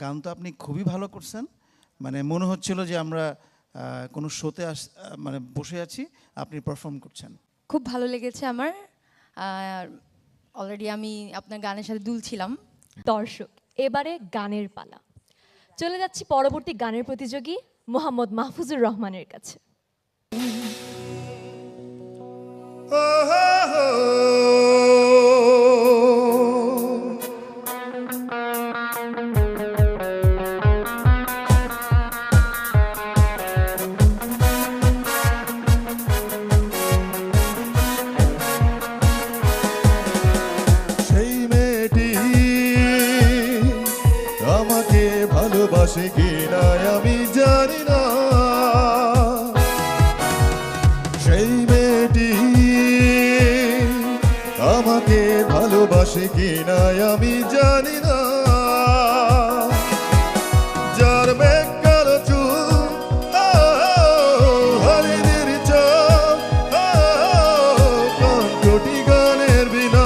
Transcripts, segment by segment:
গান তো আপনি খুবই ভালো করছেন, মানে মনে হচ্ছিল যে আমরা কোনো শোতে মানে বসে আছি, আপনি পারফর্ম করছেন। খুব ভালো লেগেছে আমার। অলরেডি আমি আপনার গানের সাথে দুলছিলাম। দর্শক, এবারে গানের পালা। চলে যাচ্ছি পরবর্তী গানের প্রতিযোগী মোহাম্মদ মাহফুজুর রহমানের কাছে। ভালোবাসে কিনা আমি জানি না, সেই মেয়েটি আমাকে ভালোবাসে কিনা আমি জানি না। যার মেঘ কালো চুল, হরিণের চোখ, কণ্ঠটি গানের বিনা,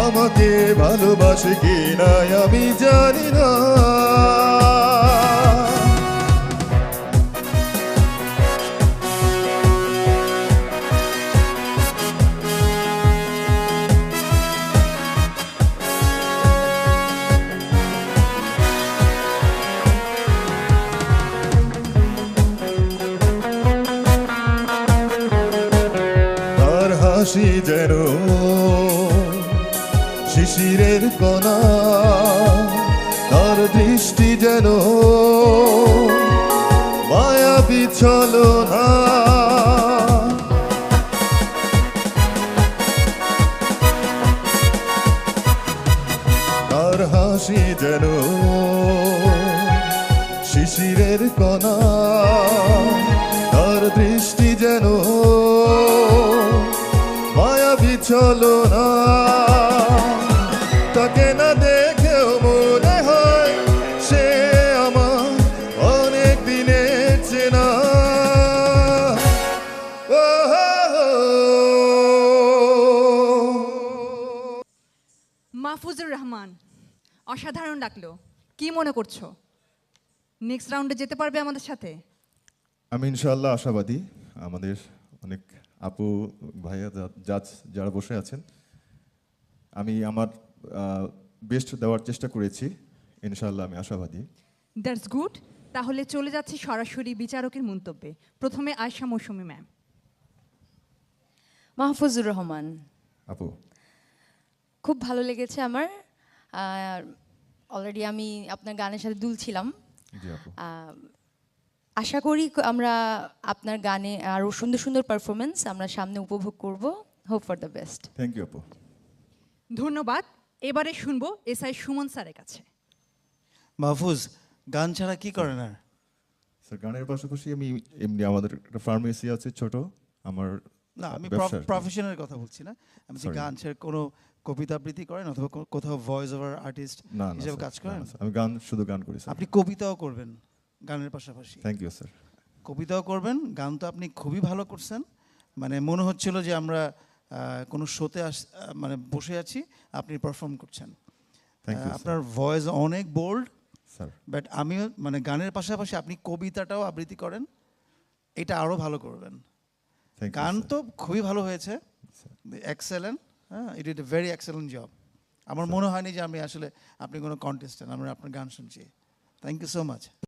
আমাকে ভালোবাসে কিনা আমি জানি না। তার হাসি যেন শিশিরের কণা, তার দৃষ্টি যেন মায়াবী ছলনা। তার হাসি যেন শিশিরের কণা, তার দৃষ্টি যেন মায়াবী ছলনা। তাকে না দেখেও মনে হয় সে আমার অনেক দিনের চেনা। মাহফুজুর রহমান, অসাধারণ লাগলো। কি মনে করছো, নেক্সট রাউন্ডে যেতে পারবে আমাদের সাথে? আমি ইনশাআল্লাহ আশাবাদী। আমাদের অনেক আপু ভাইয়া জাজ যারা বসে আছেন, আমি আমার বেস্ট দেওয়ার চেষ্টা করেছি, ইনশাআল্লাহ আমি আশাবাদী। That's good. তাহলে চলে যাচ্ছি সরাসরি বিচারকের মন্তব্যে। প্রথমে আয়েশা মৌসুমী ম্যাম। মাহফুজুর রহমান, আপু খুব ভালো লেগেছে আমার। অলরেডি আমি আপনার গানের সাথে দুলছিলাম। জি আপু। আশা করি আমরা আপনার গানে আরও সুন্দর সুন্দর পারফরমেন্স আমরা সামনে উপভোগ করব। Hope for the best. Thank you আপু। ধন্যবাদ। এবারে শুনবো এসআই সুমন স্যারের কাছে। মাহফুজ, গান ছাড়া কি করেন আর? স্যার গানের পাশাপাশি আমি এমনি আমাদের একটা ফার্মেসি আছে ছোট আমার। না, আমি প্রফেশনের কথা বলছি না। আমি যে গান ছেড়ে কোনো কবিতা আবৃত্তি করেন অথবা কোথাও ভয়েস ওভার আর্টিস্ট হিসেবে কাজ করেন? আমি গান শুধু গান করি স্যার। আপনি কবিতাও করবেন গানের পাশাপাশি। Thank you sir. কবিতাও করবেন, গান তো আপনি খুবই ভালো করছেন, মানে মনে হচ্ছিল যে আমরা কোনো শোতে মানে বসে আছি, আপনি পারফর্ম করছেন। আপনার ভয়েস অনেক বোল্ড স্যার, বাট আমিও মানে গানের পাশাপাশি আপনি কবিতাটাও আবৃত্তি করেন, এটা আরও ভালো করবেন। গান তো খুবই ভালো হয়েছে, এক্সেলেন্ট। হ্যাঁ, it is a very excellent job. আমার মনে হয়নি যে আমি আসলে আপনি কোনো কন্টেস্টেন্ট, আমরা আপনার গান শুনছি। Thank you so much.